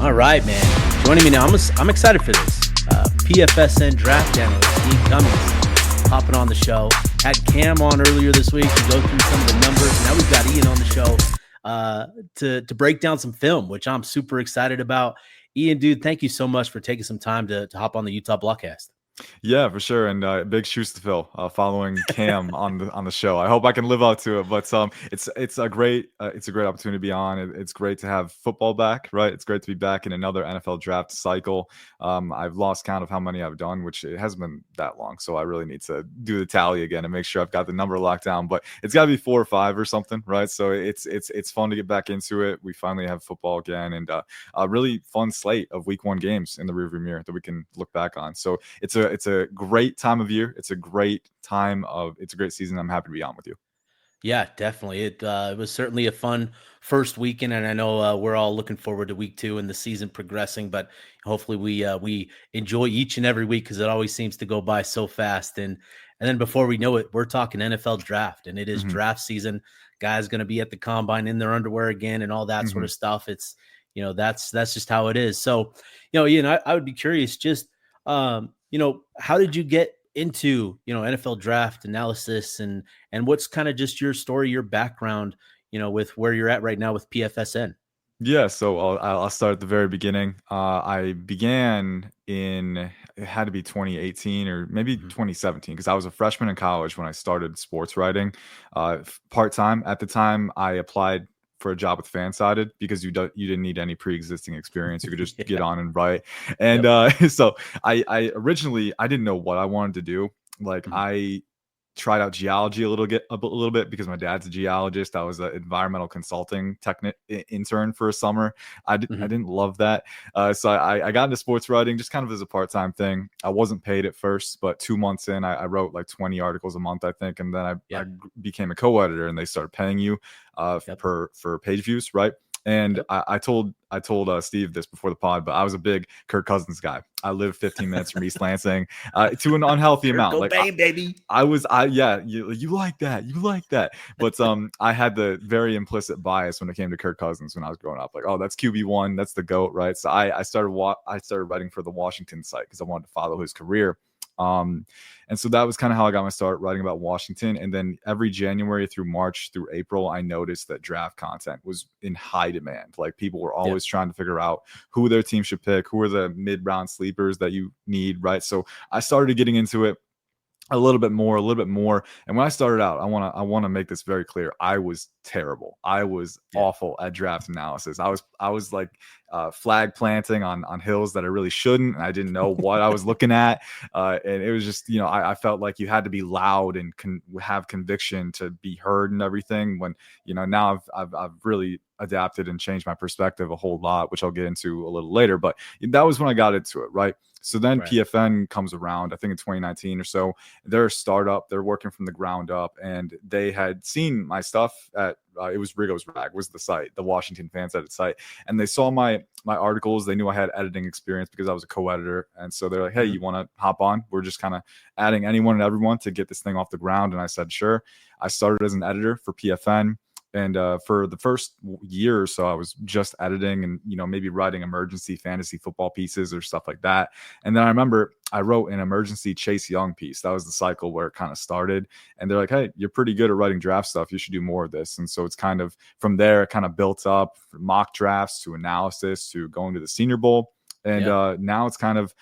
All right, man. Joining me now, I'm excited for this. PFSN Draft Analyst, Ian Cummings, hopping on the show. Had Cam on earlier this week to go through some of the numbers. Now we've got Ian on the show to break down some film, which I'm super excited about. Ian, dude, thank you so much for taking some time to hop on the Utah Blockcast. Yeah, for sure, and big shoes to fill. Following Cam on the show, I hope I can live up to it. But it's a great opportunity to be on. It's great to have football back, right? It's great to be back in another NFL draft cycle. I've lost count of how many I've done, which it hasn't been that long. So I really need to do the tally again and make sure I've got the number locked down. But it's got to be 4 or 5 or something, right? So it's fun to get back into it. We finally have football again, and a really fun slate of Week 1 games in the rearview mirror that we can look back on. So it's a great time of year. It's a great season. I'm happy to be on with you. Yeah, definitely. It was certainly a fun first weekend, and I know we're all looking forward to week 2 and the season progressing. But hopefully, we enjoy each and every week because it always seems to go by so fast. And then before we know it, we're talking NFL draft, and it is draft season. Guys going to be at the combine in their underwear again, and all that sort of stuff. It's that's just how it is. So Ian, I would be curious, just how did you get into NFL draft analysis and what's kind of just your story, your background, with where you're at right now with PFSN? Yeah, so I'll start at the very beginning. I began it had to be 2018 or maybe 2017 because I was a freshman in college when I started sports writing part-time. At the time, I applied for a job with Fansided because you didn't need any pre-existing experience. You could just get on and write. And so I originally I didn't know what I wanted to do. Like I tried out geology a little bit because my dad's a geologist. I was an environmental consulting intern for a summer. I didn't love that. So I got into sports writing just kind of as a part-time thing. I wasn't paid at first, but 2 months in, I wrote like 20 articles a month, I think. And then I became a co-editor and they started paying you for page views, right? And I told Steve this before the pod, but I was a big Kirk Cousins guy. I lived 15 minutes from East Lansing to an unhealthy amount. Like baby. You like that. But I had the very implicit bias when it came to Kirk Cousins when I was growing up. Like, oh, that's QB1, that's the GOAT, right? So I started writing for the Washington site because I wanted to follow his career. And so that was kind of how I got my start writing about Washington. And then every January through March through April, I noticed that draft content was in high demand. Like people were always trying to figure out who their team should pick, who are the mid-round sleepers that you need, right? So I started getting into it a little bit more. And when I started out, I want to make this very clear. I was terrible. I was awful at draft analysis. I was like flag planting on hills that I really shouldn't. And I didn't know what I was looking at. And it was just, I felt like you had to be loud and have conviction to be heard and everything when, now I've really adapted and changed my perspective a whole lot, which I'll get into a little later. But that was when I got into it. Right. So then PFN comes around, I think in 2019 or so. They're a startup. They're working from the ground up, and they had seen my stuff at it was Rigo's Rag was the site, the Washington Fansided site, and they saw my articles. They knew I had editing experience because I was a co-editor, and so they're like, "Hey, you want to hop on? We're just kind of adding anyone and everyone to get this thing off the ground." And I said, "Sure." I started as an editor for PFN. And for the first year or so, I was just editing and, maybe writing emergency fantasy football pieces or stuff like that. And then I remember I wrote an emergency Chase Young piece. That was the cycle where it kind of started. And they're like, "Hey, you're pretty good at writing draft stuff. You should do more of this." And so it's kind of from there, it kind of built up from mock drafts to analysis to going to the Senior Bowl. And now it's kind of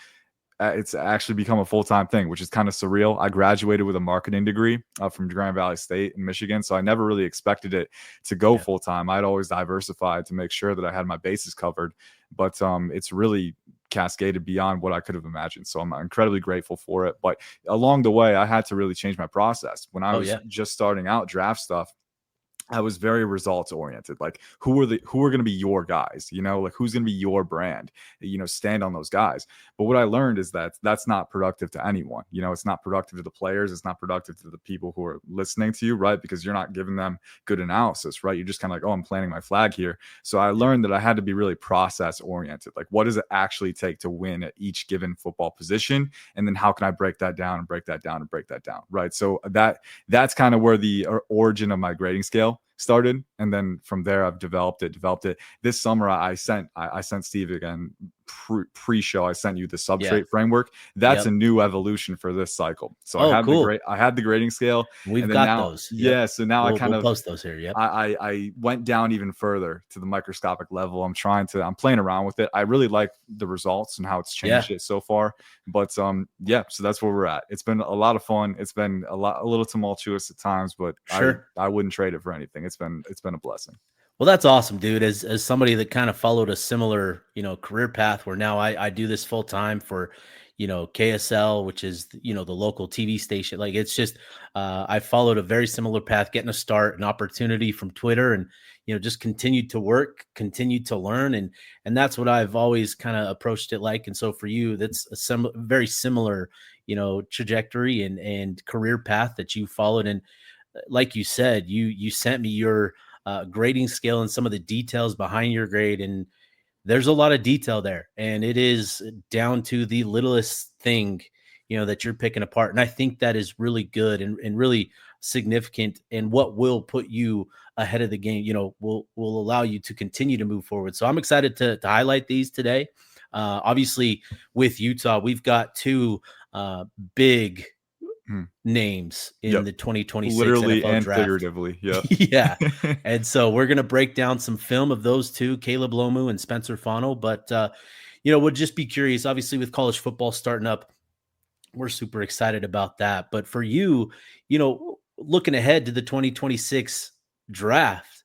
it's actually become a full-time thing, which is kind of surreal. I graduated with a marketing degree from Grand Valley State in Michigan, so I never really expected it to go full-time. I'd always diversified to make sure that I had my bases covered, but it's really cascaded beyond what I could have imagined. So I'm incredibly grateful for it. But along the way, I had to really change my process. When I was just starting out draft stuff, I was very results oriented. Like who are going to be your guys, like who's going to be your brand, stand on those guys. But what I learned is that that's not productive to anyone. It's not productive to the players. It's not productive to the people who are listening to you, right? Because you're not giving them good analysis, right? You're just kind of like, oh, I'm planting my flag here. So I learned that I had to be really process oriented. Like what does it actually take to win at each given football position? And then how can I break that down and break that down and break that down, right? So that's kind of where the origin of my grading scale started, and then from there I've developed it. This summer I sent Steve again pre-show. I sent you the Yeah. substrate framework. That's a new evolution for this cycle. So Oh, cool. I had the grading scale, We've and then got now, those. Yep. yeah, so now I kind We'll of post those here. Yep. I went down even further to the microscopic level. I'm playing around with it. I really like the results and how it's changed it so far. But yeah, so that's where we're at. It's been a lot of fun. It's been a little tumultuous at times, but Sure. I wouldn't trade it for anything. It's been a blessing. Well, that's awesome, dude. As somebody that kind of followed a similar, career path where now I do this full time for, KSL, which is, the local TV station. Like it's just, I followed a very similar path, getting a start, an opportunity from Twitter, and, just continued to work, continued to learn. And that's what I've always kind of approached it like. And so for you, that's a very similar, trajectory and career path that you followed. And like you said, you sent me your grading scale and some of the details behind your grade. And there's a lot of detail there. And it is down to the littlest thing, that you're picking apart. And I think that is really good and really significant, and what will put you ahead of the game, will allow you to continue to move forward. So I'm excited to highlight these today. Obviously, with Utah, we've got two big names in the 2026 literally NFL and draft. figuratively. Yeah. Yeah. And so we're going to break down some film of those two, Caleb Lomu and Spencer Fano. But, would just be curious, obviously with college football starting up, we're super excited about that. But for you, looking ahead to the 2026 draft,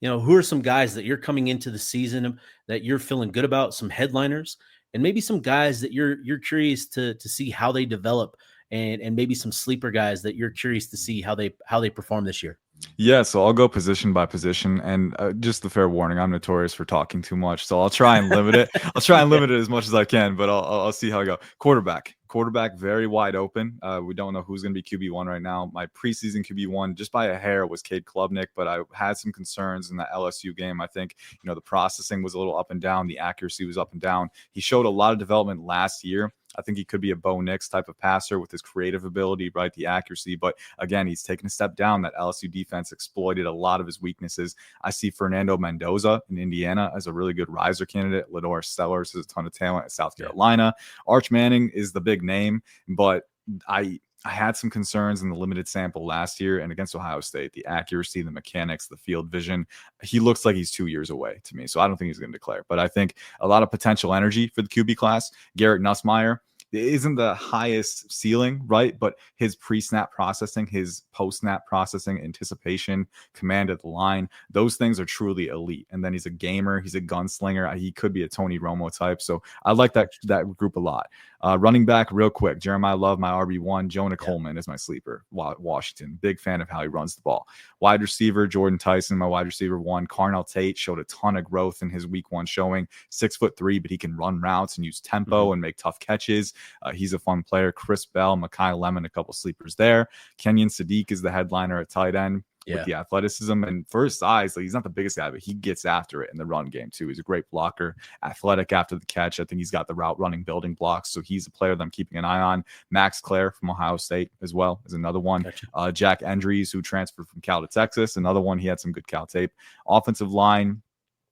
who are some guys that you're coming into the season that you're feeling good about, some headliners, and maybe some guys that you're curious to see how they develop, and maybe some sleeper guys that you're curious to see how they perform this year? Yeah, so I'll go position by position, and just the fair warning, I'm notorious for talking too much, so I'll try and limit it. I'll try and limit it as much as I can, but I'll see how I go. Quarterback, very wide open. We don't know who's going to be QB1 right now. My preseason QB1, just by a hair, was Cade Klubnik, but I had some concerns in the LSU game. I think, the processing was a little up and down. The accuracy was up and down. He showed a lot of development last year. I think he could be a Bo Nix type of passer with his creative ability, right? The accuracy. But again, he's taken a step down. That LSU defense exploited a lot of his weaknesses. I see Fernando Mendoza in Indiana as a really good riser candidate. Lador Sellers has a ton of talent at South Carolina. Arch Manning is the big name, but I had some concerns in the limited sample last year and against Ohio State. The accuracy, the mechanics, the field vision. He looks like he's 2 years away to me. So I don't think he's going to declare. But I think a lot of potential energy for the QB class. Garrett Nussmeier isn't the highest ceiling, right? But his pre-snap processing, his post-snap processing, anticipation, command at the line, those things are truly elite. And then he's a gamer. He's a gunslinger. He could be a Tony Romo type. So I like that group a lot. Running back, real quick, Jeremiah Love, my RB1. Jonah Coleman is my sleeper. Washington, big fan of how he runs the ball. Wide receiver, Jordan Tyson, my wide receiver 1. Carnell Tate showed a ton of growth in his week 1 showing. 6'3", but he can run routes and use tempo and make tough catches. He's a fun player. Chris Bell, Mekhi Lemon, a couple sleepers there. Kenyon Sadiq is the headliner at tight end. With the athleticism, and for his size, he's not the biggest guy, but he gets after it in the run game too. He's a great blocker, athletic after the catch. I think he's got the route running building blocks, so he's a player that I'm keeping an eye on. Max Clare from Ohio State as well is another one. Gotcha. Jack Endries, who transferred from Cal to Texas, another one. He had some good Cal tape. Offensive line,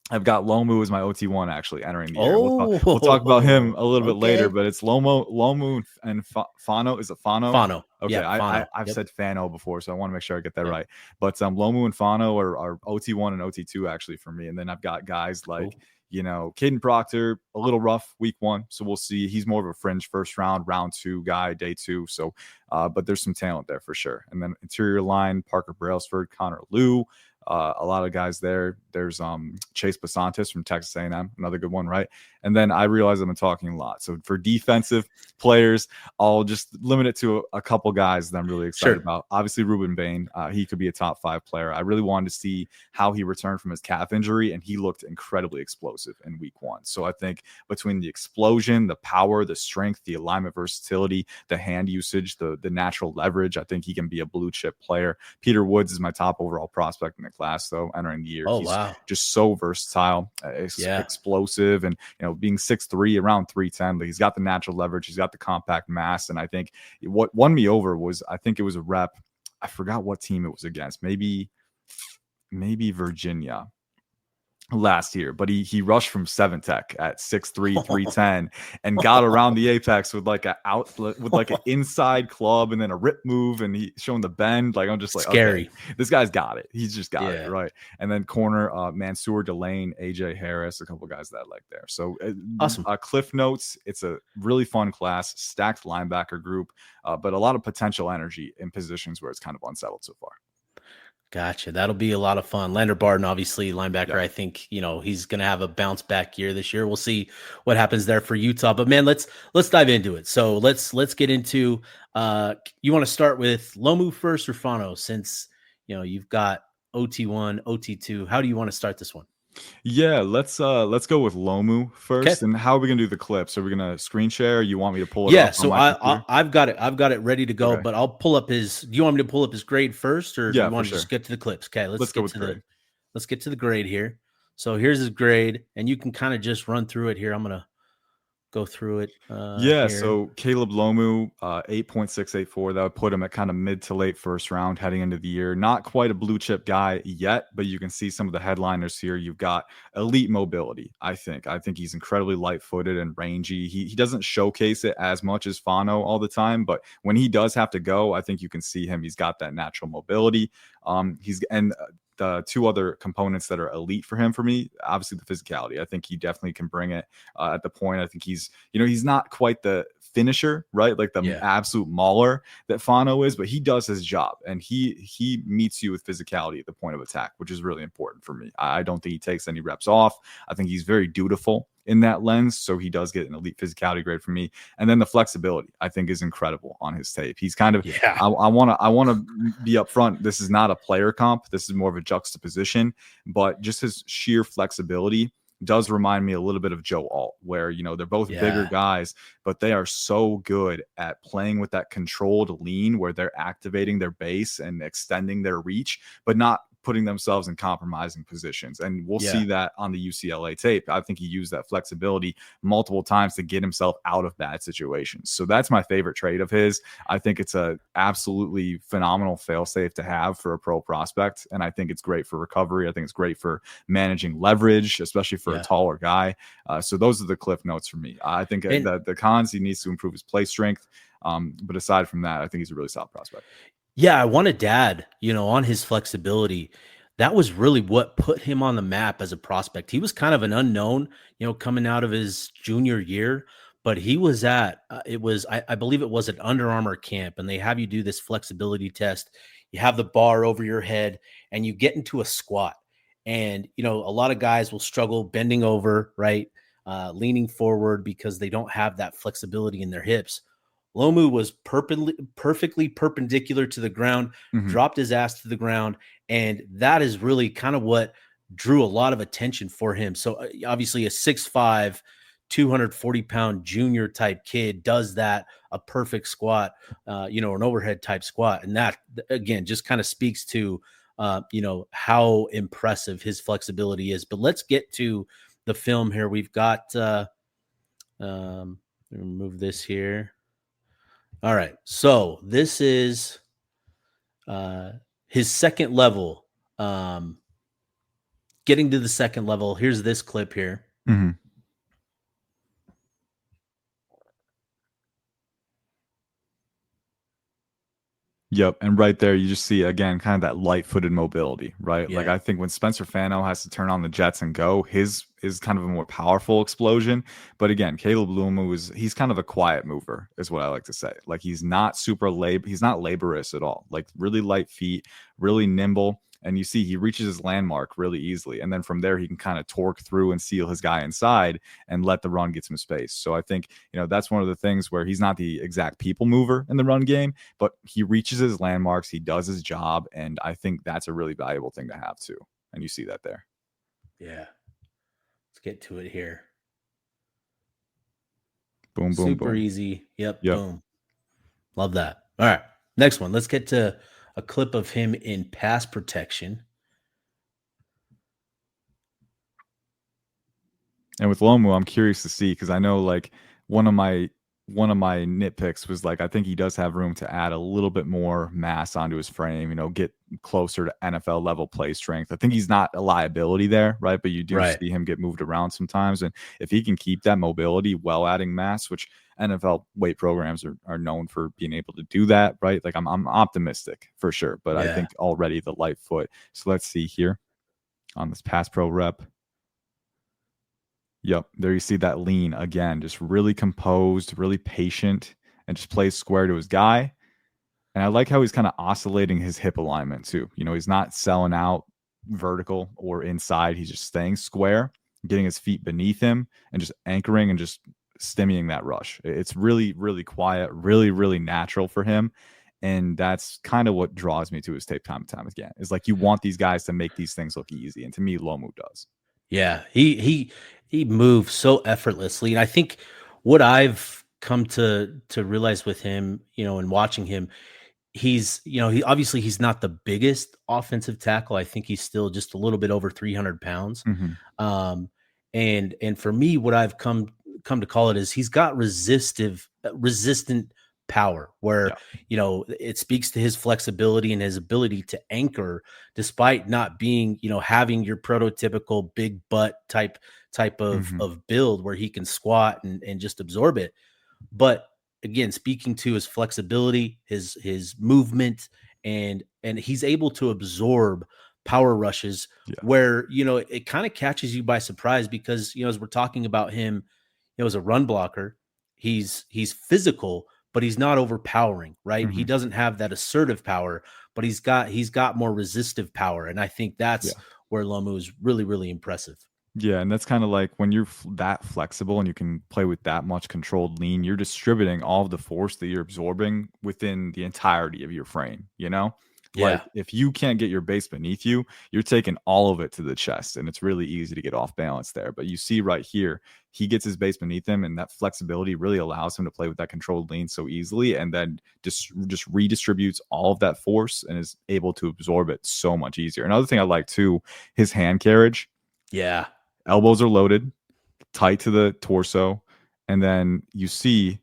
I've got Lomu as my OT1 actually entering the year. We'll talk about him a little bit later, but it's Lomu and Fano. Is it Fano? Fano. Okay, Fano. I've said Fano before, so I want to make sure I get that right. But Lomu and Fano are OT1 and OT2 actually for me. And then I've got guys like, Caden Proctor, a little rough week 1. So we'll see. He's more of a fringe first round 2 guy, day 2. So, but there's some talent there for sure. And then interior line, Parker Brailsford, Connor Liu. A lot of guys there. There's Chase Basantis from Texas A&M, another good one, right? And then I realize I've been talking a lot. So for defensive players, I'll just limit it to a couple guys that I'm really excited about. Obviously, Ruben Bain, he could be a top 5 player. I really wanted to see how he returned from his calf injury, and he looked incredibly explosive in week 1. So I think between the explosion, the power, the strength, the alignment versatility, the hand usage, the natural leverage, I think he can be a blue chip player. Peter Woods is my top overall prospect in the class, though, entering the year. He's just so versatile, explosive, and being 6'3", around 310, but he's got the natural leverage, he's got the compact mass. And I think what won me over was, I think it was a rep, I forgot what team it was against, maybe maybe Virginia last year, but he rushed from 7 Tech at 6'3", 310 and got around the apex with like an inside club and then a rip move, and he showing the bend. Like, I'm just like, okay, Scary. this guy's got it. He's just got it, Yeah. right? And then corner, Mansour Delane, AJ Harris, a couple guys that I like there. So Awesome. Cliff Notes, it's a really fun class, stacked linebacker group, but a lot of potential energy in positions where it's kind of unsettled so far. Gotcha. That'll be a lot of fun. Lander Barton, obviously, linebacker. Yeah. I think he's going to have a bounce back year this year. We'll see what happens there for Utah. But man, let's dive into it. So let's get into. You want to start with Lomu first or Fano? Since you've got OT1, OT2. How do you want to start this one? Yeah, let's go with Lomu Okay. first. And how are we gonna do the clips? Are we gonna screen share? Or you want me to pull it Yeah. up on So my computer? I've got it. I've got it ready to go. Okay. But I'll pull up his. Do you want me to pull up his grade first, or do Yeah, you for want to sure. just get to the clips? Okay. Let's go with grade. Let's get to the grade here. So here's his grade, and you can kind of just run through it here. I'm gonna go through it Yeah, here. so Caleb Lomu, 8.684. That would put him at kind of mid to late first round heading into the year. Not quite a blue chip guy yet, but you can see some of the headliners here. You've got elite mobility, I think. I think he's incredibly light footed and rangy. He doesn't showcase it as much as Fano all the time, but when he does have to go, I think you can see him. He's got that natural mobility. The two other components that are elite for him, for me, obviously the physicality. I think he definitely can bring it at the point. I think he's not quite the finisher, right? Like the Yeah. absolute mauler that Fano is, but he does his job, and he meets you with physicality at the point of attack, which is really important for me. I don't think he takes any reps off. I think he's very dutiful in that lens, so he does get an elite physicality grade from me. And then the flexibility, I think, is incredible on his tape. He's kind of, Yeah. I want to be upfront. This is not a player comp. This is more of a juxtaposition, but just his sheer flexibility does remind me a little bit of Joe Alt, where they're both bigger Yeah. guys, but they are so good at playing with that controlled lean where they're activating their base and extending their reach, but not putting themselves in compromising positions. And we'll see that on the UCLA tape. I think he used that flexibility multiple times to get himself out of bad situations. So that's my favorite trait of his. I think it's a absolutely phenomenal fail-safe to have for a pro prospect. And I think it's great for recovery. I think it's great for managing leverage, especially for a taller guy. So those are the cliff notes for me. I think the cons, he needs to improve his play strength. But aside from that, I think he's a really solid prospect. Yeah, I wanted Dad, on his flexibility. That was really what put him on the map as a prospect. He was kind of an unknown, coming out of his junior year, but he was I believe it was at Under Armour camp, and they have you do this flexibility test. You have the bar over your head, and you get into a squat. And, a lot of guys will struggle bending over, right? Leaning forward because they don't have that flexibility in their hips. Lomu was perfectly perpendicular to the ground, dropped his ass to the ground, and that is really kind of what drew a lot of attention for him. So obviously a 6'5", 240-pound junior type kid does that, a perfect squat, an overhead type squat. And that, again, just kind of speaks to, how impressive his flexibility is. But let's get to the film here. We've got, remove this here. All right. So this is his second level. Getting to the second level. Here's this clip here. Mm-hmm. Yep. And right there, you just see, again, kind of that light-footed mobility, right? Yeah. Like, I think when Spencer Fano has to turn on the jets and go, his is kind of a more powerful explosion. But again, Caleb Lomu he's kind of a quiet mover, is what I like to say. Like, he's not he's not laborious at all. Like, really light feet, really nimble. And you see he reaches his landmark really easily. And then from there, he can kind of torque through and seal his guy inside and let the run get some space. So I think, that's one of the things where he's not the exact people mover in the run game, but he reaches his landmarks. He does his job. And I think that's a really valuable thing to have too. And you see that there. Yeah. Let's get to it here. Boom, boom, Super boom. easy. Yep. Boom. Love that. All right. Next one. Let's get to a clip of him in pass protection. And with Lomu, I'm curious to see, because I know, like, one of my one of my nitpicks was like, I think he does have room to add a little bit more mass onto his frame, get closer to NFL level play strength. I think he's not a liability there, right? But you do Right. see him get moved around sometimes. And if he can keep that mobility while adding mass, which NFL weight programs are known for being able to do that, right? Like I'm optimistic for sure. But I Yeah. think already the light foot. So let's see here on this pass pro rep. Yep. There you see that lean again, just really composed, really patient, and just plays square to his guy. And I like how he's kind of oscillating his hip alignment too. He's not selling out vertical or inside. He's just staying square, getting his feet beneath him and just anchoring and just stemming that rush. It's really, really quiet, really, really natural for him. And that's kind of what draws me to his tape time and time again. Is like you want these guys to make these things look easy. And to me, Lomu does. Yeah. He moves so effortlessly. And I think what I've come to realize with him, and watching him, he obviously he's not the biggest offensive tackle. I think he's still just a little bit over 300 pounds. Mm-hmm. Um, and for me, what I've come to call it is he's got resistant power where, Yeah. it speaks to his flexibility and his ability to anchor despite not being, having your prototypical big butt type of Mm-hmm. of build where he can squat and just absorb it. But again, speaking to his flexibility, his movement, and he's able to absorb power rushes Yeah. where it kind of catches you by surprise because as we're talking about him, as a run blocker, he's physical, but he's not overpowering, right? He Mm-hmm. doesn't have that assertive power, but he's got more resistive power, and I think that's Yeah. where Lomu is really really impressive. Yeah, and that's kind of like when you're that flexible and you can play with that much controlled lean, you're distributing all of the force that you're absorbing within the entirety of your frame. Like Yeah, if you can't get your base beneath you, you're taking all of it to the chest, and it's really easy to get off balance there. But you see right here, he gets his base beneath him, and that flexibility really allows him to play with that controlled lean so easily, and then just redistributes all of that force and is able to absorb it so much easier. Another thing I like too, his hand carriage. yeah, Elbows are loaded, tight to the torso, and then you see,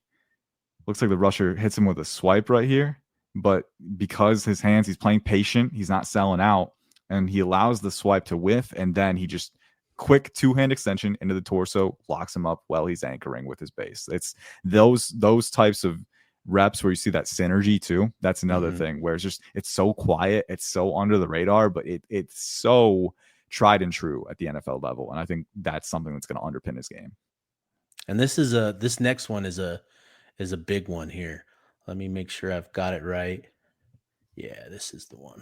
looks like the rusher hits him with a swipe right here, but because his hands, he's playing patient, he's not selling out, and he allows the swipe to whiff, and then he just quick two-hand extension into the torso, locks him up while he's anchoring with his base. It's those types of reps where you see that synergy too. That's another hmm thing where it's so quiet, it's so under the radar, but it's so tried and true at the NFL level. And I think that's something that's going to underpin his game. And this next one is a big one here. Let me make sure I've got it right. Yeah, this is the one.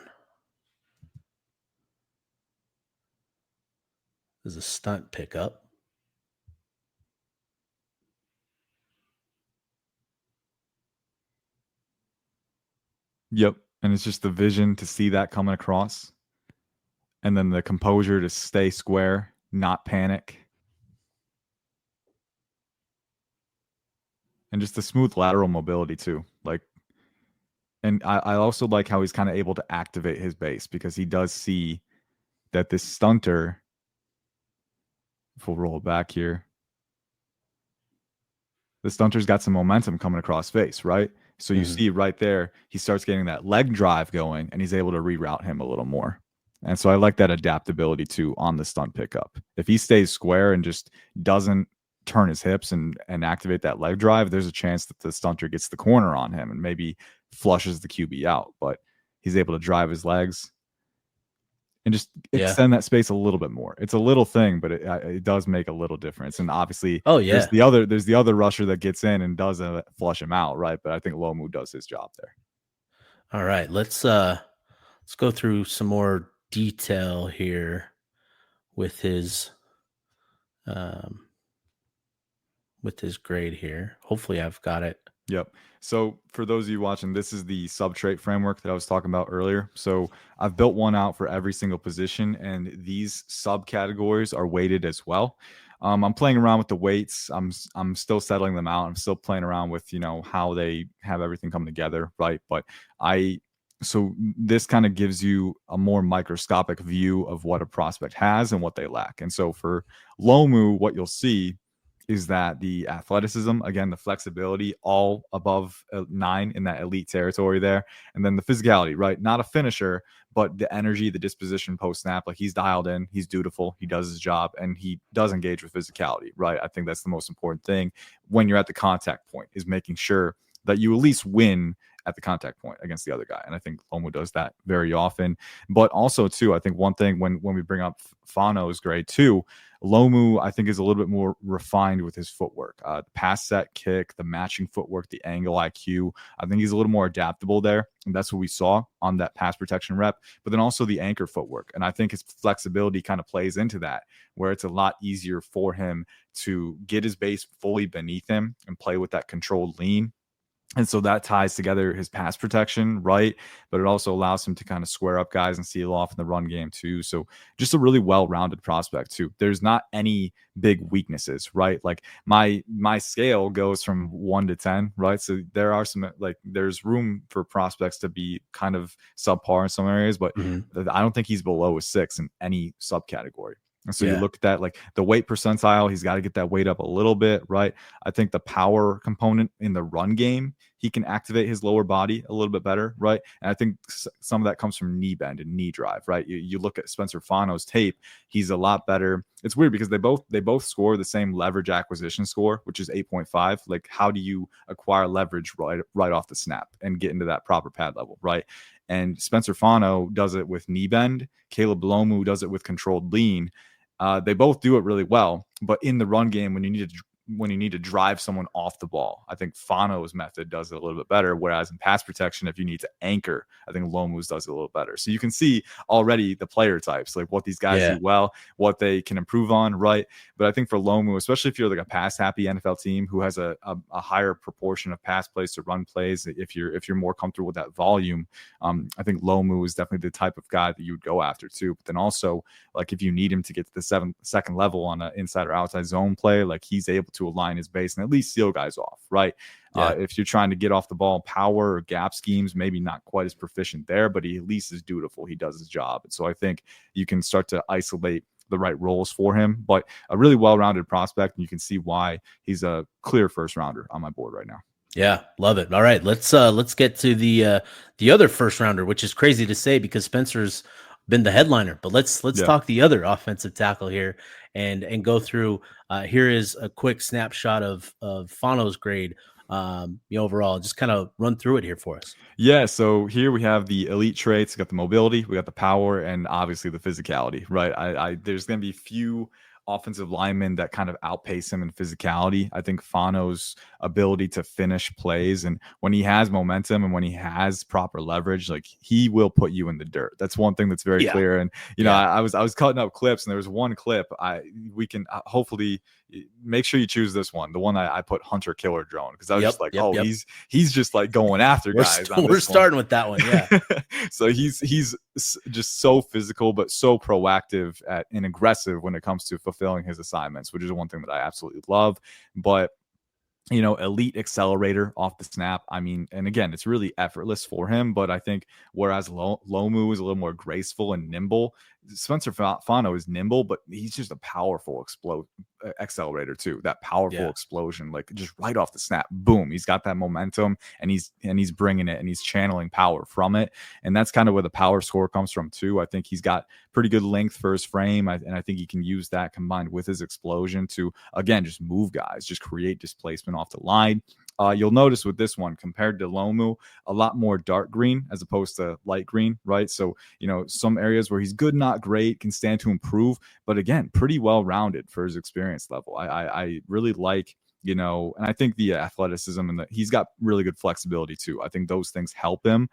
This is a stunt pickup. Yep. And it's just the vision to see that coming across. And then the composure to stay square, not panic. And just the smooth lateral mobility too. And I also like how he's kind of able to activate his base because he does see that this stunter, if we'll roll it back here, the stunter's got some momentum coming across face, right? So you hmm see right there, he starts getting that leg drive going and he's able to reroute him a little more. And so I like that adaptability too on the stunt pickup. If he stays square and just doesn't turn his hips and activate that leg drive, there's a chance that the stunter gets the corner on him and maybe flushes the QB out. But he's able to drive his legs and just Yeah. extend that space a little bit more. It's a little thing, but it does make a little difference. And obviously, Oh there's yeah. the other rusher that gets in and doesn't flush him out, right? But I think Lomu does his job there. All right. Let's go through some more detail here with his um with his grade here. Hopefully I've got it. Yep. So for those of you watching, this is the substrate framework that I was talking about earlier. So I've built one out for every single position, and these subcategories are weighted as well. I'm playing around with the weights. I'm still settling them out. I'm still playing around with how they have everything come together, right? But I so this kind of gives you a more microscopic view of what a prospect has and what they lack. And so for Lomu, what you'll see is that the athleticism, again, the flexibility, all above 9 in that elite territory there. And then the physicality, right? Not a finisher, but the energy, the disposition post snap, like he's dialed in, he's dutiful, he does his job, and he does engage with physicality, right? I think that's the most important thing when you're at the contact point, is making sure that you at least win at the contact point against the other guy. And I think Lomu does that very often. But also, too, I think one thing when we bring up Fano's grade too, Lomu, I think, is a little bit more refined with his footwork. The pass set kick, the matching footwork, the angle IQ. I think he's a little more adaptable there. And that's what we saw on that pass protection rep. But then also the anchor footwork. And I think his flexibility kind of plays into that, where it's a lot easier for him to get his base fully beneath him and play with that controlled lean. And so that ties together his pass protection, right? But it also allows him to kind of square up guys and seal off in the run game too. So just a really well-rounded prospect too. There's not any big weaknesses, right? Like my scale goes from 1 to 10, right? So there are some, like, there's room for prospects to be kind of subpar in some areas, but I don't think he's below a 6 in any subcategory. And so you look at that, like the weight percentile, he's got to get that weight up a little bit, right? I think the power component in the run game, he can activate his lower body a little bit better, right? And I think some of that comes from knee bend and knee drive, right? You look at Spencer Fano's tape, he's a lot better. It's weird because they both score the same leverage acquisition score, which is 8.5. Like, how do you acquire leverage right off the snap and get into that proper pad level, right? And Spencer Fano does it with knee bend. Caleb Lomu does it with controlled lean. They both do it really well, but in the run game, when you need to drive someone off the ball, I think Fano's method does it a little bit better. Whereas in pass protection, if you need to anchor, I think Lomu's does it a little better. So you can see already the player types, like what these guys do well, what they can improve on, right? But I think for Lomu, especially if you're like a pass happy NFL team who has a higher proportion of pass plays to run plays, if you're more comfortable with that volume, I think Lomu is definitely the type of guy that you would go after too. But then also, like, if you need him to get to the second level on an inside or outside zone play, like he's able to align his base and at least seal guys off, right? If you're trying to get off the ball, power or gap schemes, maybe not quite as proficient there, but he at least is dutiful. He does his job. And so I think you can start to isolate the right roles for him, but a really well-rounded prospect. And you can see why he's a clear first rounder on my board right now. Yeah, love it. All right, let's get to the other first rounder, which is crazy to say because Spencer's been the headliner. But let's talk the other offensive tackle here and go through. Here is a quick snapshot of Fano's grade. Overall, just kind of run through it here for us. Yeah, so here we have the elite traits. We got the mobility, we got the power, and obviously the physicality, right? There's going to be few offensive linemen that kind of outpace him in physicality. I think Fano's ability to finish plays, and when he has momentum and when he has proper leverage, like, he will put you in the dirt. That's one thing that's very clear. And I was cutting up clips, and there was one clip we can hopefully make sure you choose this one, the one I put Hunter Killer Drone, because I was just like, he's just like going after guys. We're starting with that one, So he's just so physical, but so proactive and aggressive when it comes to fulfilling his assignments, which is one thing that I absolutely love. But elite accelerator off the snap. I mean, and again, it's really effortless for him. But I think whereas Lomu is a little more graceful and nimble, Spencer Fano is nimble, but he's just a powerful accelerator too. That powerful explosion, like just right off the snap, boom. He's got that momentum, and he's bringing it, and he's channeling power from it. And that's kind of where the power score comes from too. I think he's got pretty good length for his frame, and I think he can use that combined with his explosion to, again, just move guys, just create displacement off the line. You'll notice with this one, compared to Lomu, a lot more dark green as opposed to light green, right? So, some areas where he's good, not great, can stand to improve, but again, pretty well-rounded for his experience level. I really like, and I think the athleticism and he's got really good flexibility too. I think those things help him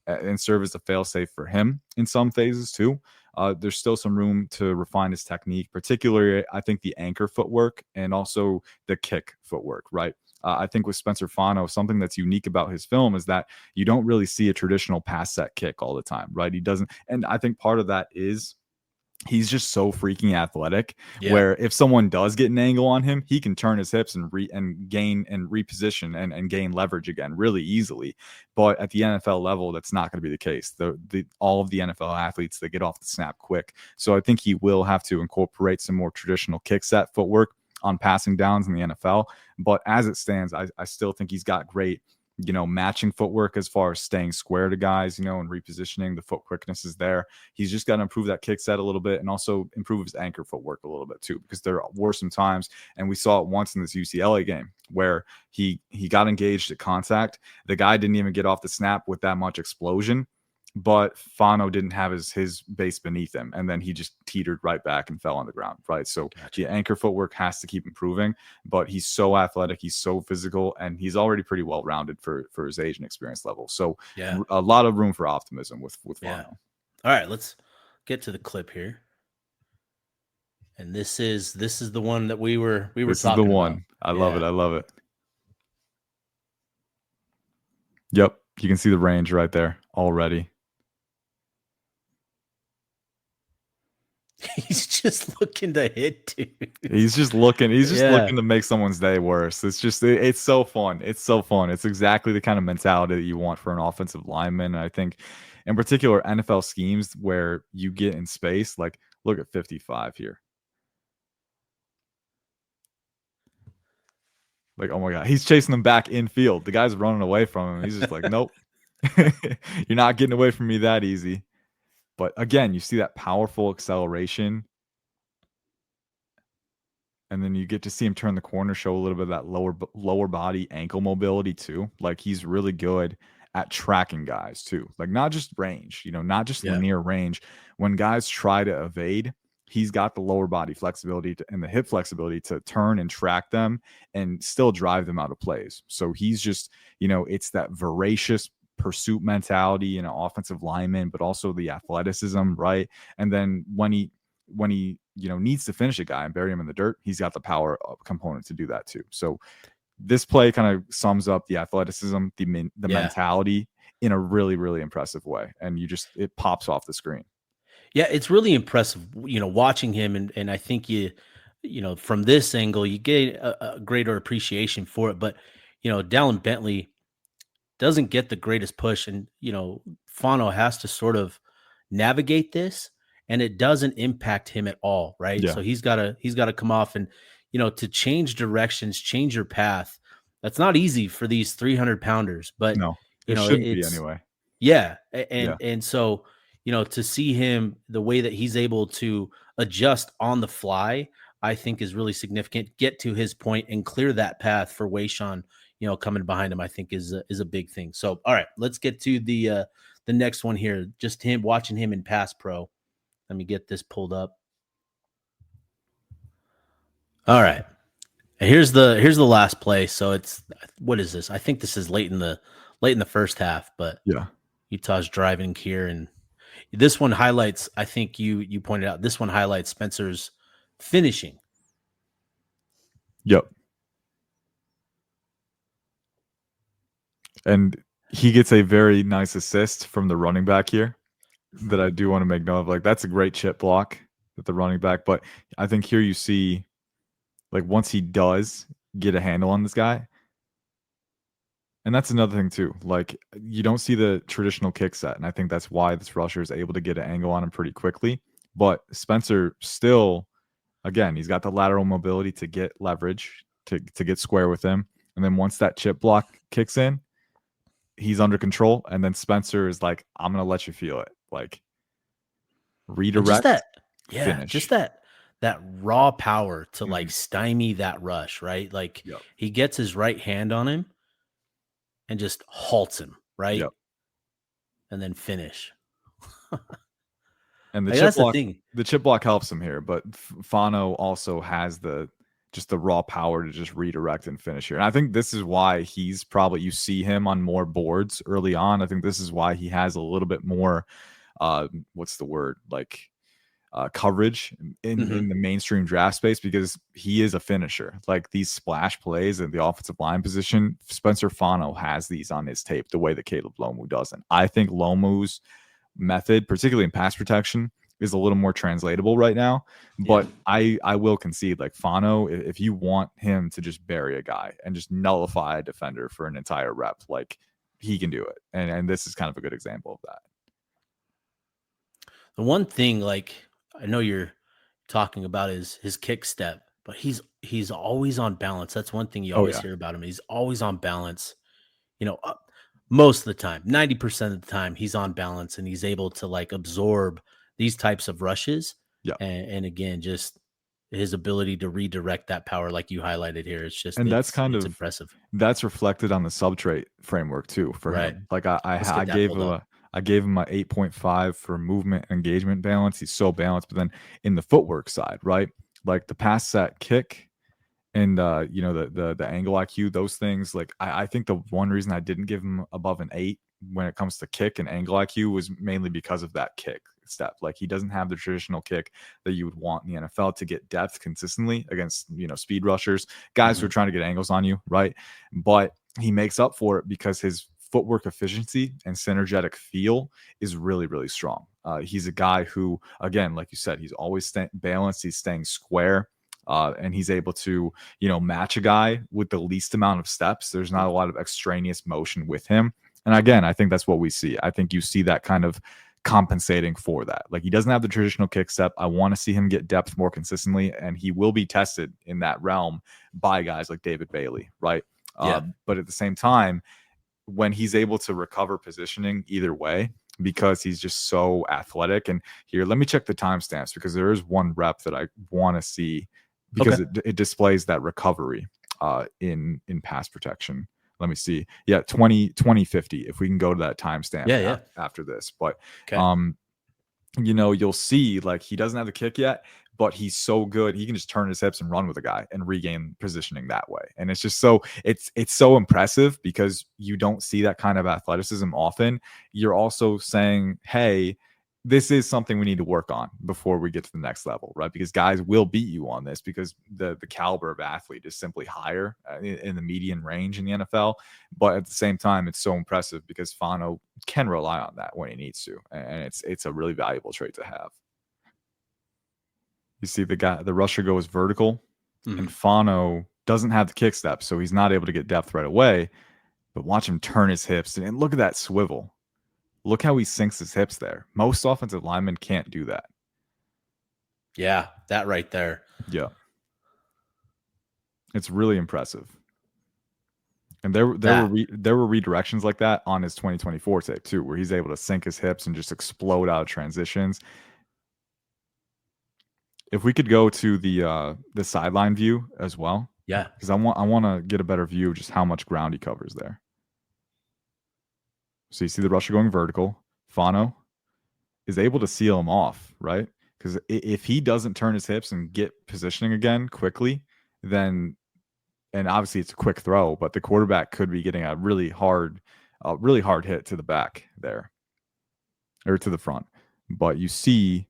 and serve as a fail-safe for him in some phases too. There's still some room to refine his technique, particularly I think the anchor footwork and also the kick footwork, right? I think with Spencer Fano, something that's unique about his film is that you don't really see a traditional pass set kick all the time, right? He doesn't. And I think part of that is he's just so freaking athletic, where if someone does get an angle on him, he can turn his hips and gain and reposition and gain leverage again really easily. But at the NFL level, that's not going to be the case. All of the NFL athletes, they get off the snap quick. So I think he will have to incorporate some more traditional kick set footwork. on passing downs in the NFL. But as it stands, I still think he's got great, matching footwork as far as staying square to guys, and repositioning. The foot quickness is there. He's just got to improve that kick set a little bit and also improve his anchor footwork a little bit too, because there were some times, and we saw it once in this UCLA game, where he got engaged at contact. The guy didn't even get off the snap with that much explosion, but Fano didn't have his base beneath him, and then he just teetered right back and fell on the ground, right? So the anchor footwork has to keep improving, but he's so athletic, he's so physical, and he's already pretty well-rounded for his age and experience level. So a lot of room for optimism with Fano. All right, let's get to the clip here. And this is the one that we were talking about. This is the one. I love it. I love it. Yep, you can see the range right there already. He's just looking to hit, dude. He's just looking to make someone's day worse. It's so fun. It's so fun. It's exactly the kind of mentality that you want for an offensive lineman. And I think in particular NFL schemes where you get in space, like look at 55 here. Like, oh my God, he's chasing them back infield. The guy's running away from him. He's just like, nope, you're not getting away from me that easy. But again, you see that powerful acceleration. And then you get to see him turn the corner, show a little bit of that lower body ankle mobility too. Like he's really good at tracking guys too. Like not just range, not just linear range. When guys try to evade, he's got the lower body flexibility and the hip flexibility to turn and track them and still drive them out of plays. So he's just, it's that voracious pursuit mentality in an offensive lineman, but also the athleticism, right? And then when he needs to finish a guy and bury him in the dirt, he's got the power component to do that too. So this play kind of sums up the athleticism, the mentality in a really, really impressive way. And it pops off the screen. Yeah, it's really impressive, watching him. And I think from this angle, you get a greater appreciation for it. But, Dallin Bentley doesn't get the greatest push. And, Fano has to sort of navigate this, and it doesn't impact him at all. Right. Yeah. So he's got to come off and, to change directions, change your path. That's not easy for these 300 pounders, but no, it shouldn't be anyway. Yeah. And so, to see him, the way that he's able to adjust on the fly, I think is really significant. Get to his point and clear that path for Wayshawn, coming behind him, I think is a big thing. So, all right, let's get to the next one here. Just watching him in pass pro. Let me get this pulled up. All right. And here's the last play. So what is this? I think this is late in the first half, but yeah, Utah's driving here, and this one highlights, I think you pointed out, this one highlights Spencer's finishing. Yep. And he gets a very nice assist from the running back here that I do want to make note of. Like, that's a great chip block at the running back. But I think here you see, like, once he does get a handle on this guy, and that's another thing too. Like, you don't see the traditional kick set, and I think that's why this rusher is able to get an angle on him pretty quickly. But Spencer still, again, he's got the lateral mobility to get leverage, to get square with him. And then once that chip block kicks in, he's under control. And then Spencer is like, I'm going to let you feel it. Like, redirect, finish. Just that raw power to like stymie that rush, right? Like he gets his right hand on him and just halts him, right? Yep. And then finish. And the chip block helps him here, but Fano also has the raw power to just redirect and finish here. And I think this is why he's probably, you see him on more boards early on. I think this is why he has a little bit more, coverage in the mainstream draft space, because he is a finisher. Like, these splash plays in the offensive line position, Spencer Fano has these on his tape the way that Caleb Lomu doesn't. I think Lomu's method, particularly in pass protection, is a little more translatable right now. But I will concede, like, Fano, if you want him to just bury a guy and just nullify a defender for an entire rep, like, he can do it. And this is kind of a good example of that. The one thing, like, I know you're talking about is his kick step. but he's always on balance. That's one thing you Oh always yeah. hear about him. He's always on balance. You know, most of the time, 90% of the time, he's on balance and he's able to like absorb these types of rushes. Yeah. And again, just his ability to redirect that power, like you highlighted here, it's just And that's kind it's of impressive. that's reflected on the subtrate framework too for Right. him. Like I Let's I get that gave pulled him up. I gave him a 8.5 for movement engagement balance. He's so balanced, but then in the footwork side, right? Like the pass set kick and you know, the angle IQ, those things. Like I think the one reason I didn't give him above an 8 when it comes to kick and angle IQ was mainly because of that kick step. Like he doesn't have the traditional kick that you would want in the NFL to get depth consistently against, you know, speed rushers, guys who Mhm. are trying to get angles on you, right? But he makes up for it because his footwork efficiency and synergetic feel is really, really strong. He's a guy who, again, like you said, he's always balanced. He's staying square. And he's able to, you know, match a guy with the least amount of steps. There's not a lot of extraneous motion with him. And again, I think that's what we see. I think you see that kind of compensating for that. Like he doesn't have the traditional kick step. I want to see him get depth more consistently, and he will be tested in that realm by guys like David Bailey, right? Yeah. But at the same time, when he's able to recover positioning either way, because he's just so athletic. And here, let me check the timestamps because there is one rep that I want to see because Okay. it displays that recovery in pass protection. Let me see. Yeah, 2050. If we can go to that timestamp Yeah. Yeah. after this. But Okay. um, you know, you'll see like he doesn't have the kick yet, but he's so good. He can just turn his hips and run with a guy and regain positioning that way. And it's just so it's so impressive because you don't see that kind of athleticism often. You're also saying, hey, this is something we need to work on before we get to the next level, right? Because guys will beat you on this because the caliber of athlete is simply higher in the median range in the NFL. But at the same time, it's so impressive because Fano can rely on that when he needs to, and it's a really valuable trait to have. You see the rusher goes vertical, and Mhm. Fano doesn't have the kick step, so he's not able to get depth right away. But watch him turn his hips, and look at that swivel. Look how he sinks his hips there. Most offensive linemen can't do that. Yeah. That right there. Yeah, it's really impressive. And That. there were redirections like that on his 2024 tape too, where he's able to sink his hips and just explode out of transitions. If we could go to the sideline view as well, Yeah. because I want to get a better view of just how much ground he covers there. So you see the rusher going vertical. Fano is able to seal him off, right? Because if he doesn't turn his hips and get positioning again quickly, then and obviously it's a quick throw, but the quarterback could be getting a really hard hit to the back there or to the front. But you see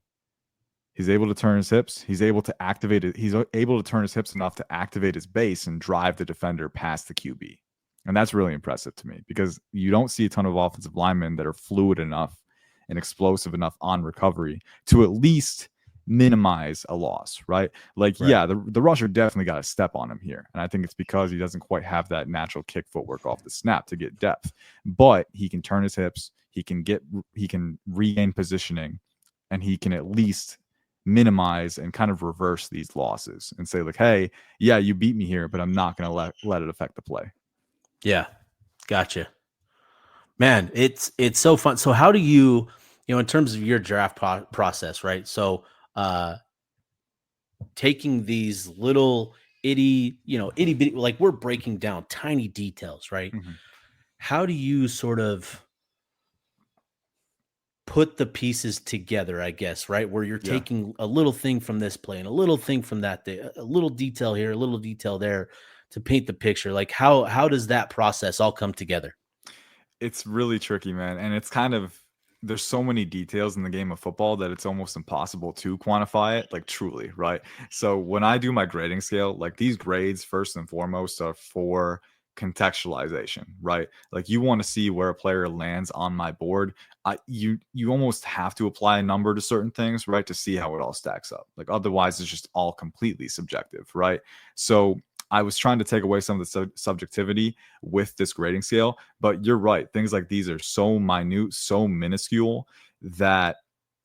he's able to turn his hips. He's able to activate it. He's able to turn his hips enough to activate his base and drive the defender past the QB. And that's really impressive to me because you don't see a ton of offensive linemen that are fluid enough and explosive enough on recovery to at least minimize a loss, right? Like, Right. yeah, the rusher definitely got a step on him here. And I think it's because he doesn't quite have that natural kick footwork off the snap to get depth. But he can turn his hips, he can regain positioning, and he can at least minimize and kind of reverse these losses and say like, hey, yeah, you beat me here, but I'm not going to let it affect the play. Yeah. Gotcha. Man, it's so fun. So how do you, in terms of your draft process, right? So uh taking these little itty bitty, like we're breaking down tiny details, right? Mhm. How do you sort of put the pieces together, I guess, right? Where you're Yeah. taking a little thing from this play and a little thing from that day, a little detail here, a little detail there to paint the picture. Like how does that process all come together? It's really tricky, man. And it's kind of there's so many details in the game of football that it's almost impossible to quantify it, like truly, right? So when I do my grading scale, like these grades, first and foremost, are for contextualization, right? Like you want to see where a player lands on my board. You almost have to apply a number to certain things, right? To see how it all stacks up. Like otherwise, it's just all completely subjective, right? So I was trying to take away some of the subjectivity with this grading scale. But you're right. Things like these are so minute, so minuscule that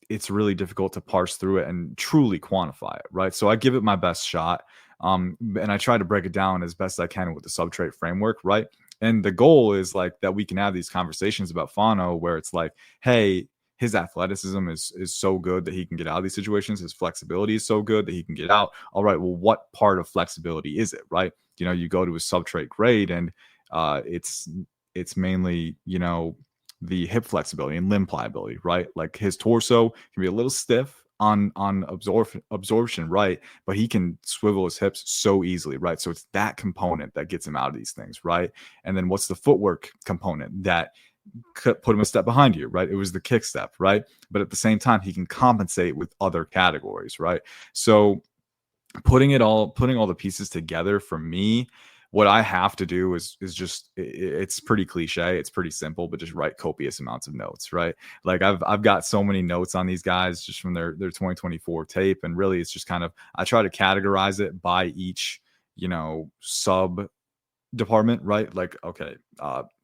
it's really difficult to parse through it and truly quantify it, right? So I give it my best shot. And I try to break it down as best I can with the subtrade framework, right? And the goal is like that we can have these conversations about Fano where it's like, hey, his athleticism is so good that he can get out of these situations. His flexibility is so good that he can get out. All right, well, what part of flexibility is it, right? You go to his subtrade grade, and it's mainly the hip flexibility and limb pliability, right? Like his torso can be a little stiff on absorption, right? But he can swivel his hips so easily, right? So it's that component that gets him out of these things, right? And then what's the footwork component that put him a step behind you, right? It was the kick step, right? But at the same time, he can compensate with other categories, right? So putting all the pieces together for me, what I have to do is just it's pretty cliche, it's pretty simple, but just write copious amounts of notes, right? Like I've got so many notes on these guys just from their 2024 tape, and really it's just kind of I try to categorize it by each sub department, right? Like, okay,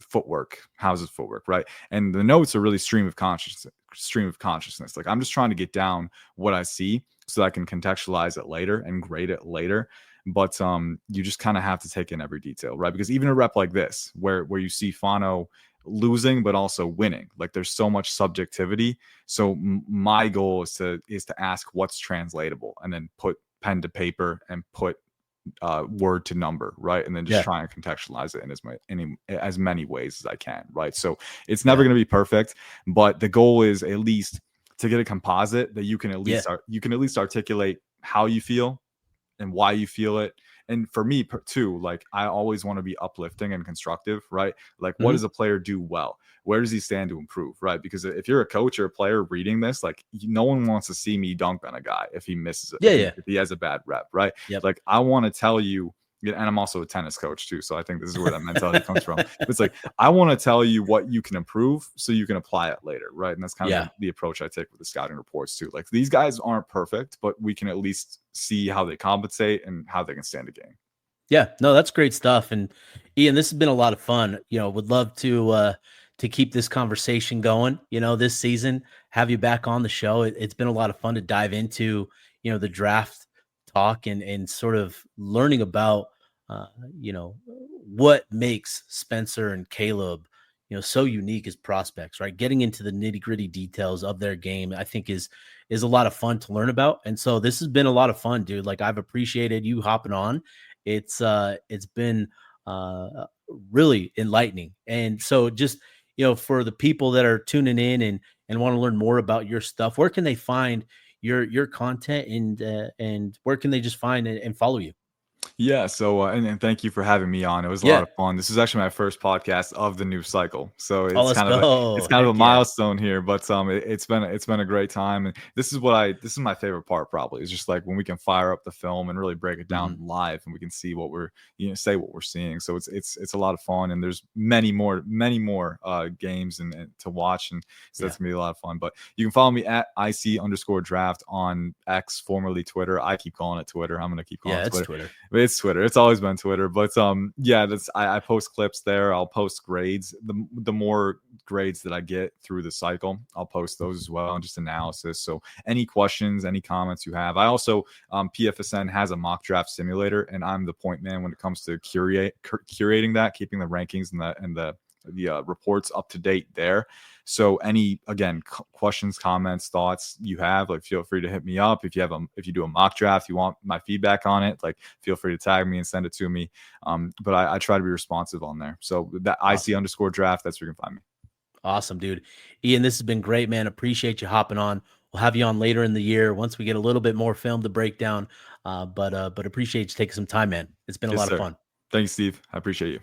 footwork, how's his footwork, right? And the notes are really stream of consciousness. Like I'm just trying to get down what I see so that I can contextualize it later and grade it later. But you just kind of have to take in every detail, right? Because even a rep like this, where you see Fano losing but also winning, like there's so much subjectivity. So my goal is to ask what's translatable, and then put pen to paper and put word to number, right? And then just try and contextualize it in as many ways as I can, right? So it's never going to be perfect, but the goal is at least to get a composite that you can at least articulate how you feel and why you feel it. And for me too, like I always want to be uplifting and constructive, right? Like what does a player do well? Where does he stand to improve, right? Because if you're a coach or a player reading this, like no one wants to see me dunk on a guy if he misses it, if he has a bad rep, right? Like I want to tell you, and I'm also a tennis coach too, so I think this is where that mentality comes from. It's like I want to tell you what you can improve so you can apply it later, right? And that's kind of the approach I take with the scouting reports too. Like these guys aren't perfect, but we can at least see how they compensate and how they can stand a game. Yeah, no, that's great stuff. And Ian, this has been a lot of fun. Would love to keep this conversation going, this season, have you back on the show. It's been a lot of fun to dive into, the draft talk and sort of learning about, what makes Spencer and Caleb, so unique as prospects, right? Getting into the nitty-gritty details of their game, I think is a lot of fun to learn about. And so this has been a lot of fun, dude. Like I've appreciated you hopping on. It's been really enlightening. And so just, for the people that are tuning in and want to learn more about your stuff, where can they find your content and where can they just find and follow you? Yeah. So, and thank you for having me on. It was a lot Yeah. of fun. This is actually my first podcast of the new cycle, so Oh, it's let's kind of go. it's kind of a Heck yeah. milestone here. But it's been a great time, and this is my favorite part. Probably is just like when we can fire up the film and really break it down live, and we can see what we're say what we're seeing. So it's a lot of fun, and there's many more games and to watch, and so that's gonna be a lot of fun. But you can follow me at IC_draft on X, formerly Twitter. I keep calling it Twitter. I'm gonna keep calling it Twitter. It's Twitter. It's always been Twitter. But I post clips there. I'll post grades. The more grades that I get through the cycle, I'll post those as well, and just analysis. So any questions, any comments you have. I also PFSN has a mock draft simulator, and I'm the point man when it comes to curating that, keeping the rankings and the reports up to date there. So any questions, comments, thoughts you have, like feel free to hit me up. If you do a mock draft, you want my feedback on it, like feel free to tag me and send it to me. But I try to be responsive on there. So that IC_draft, that's where you can find me. Awesome, dude. Ian, this has been great, man. Appreciate you hopping on. We'll have you on later in the year once we get a little bit more film to break down. But appreciate you taking some time, man. It's been a lot of fun. Thanks, Steve. I appreciate you.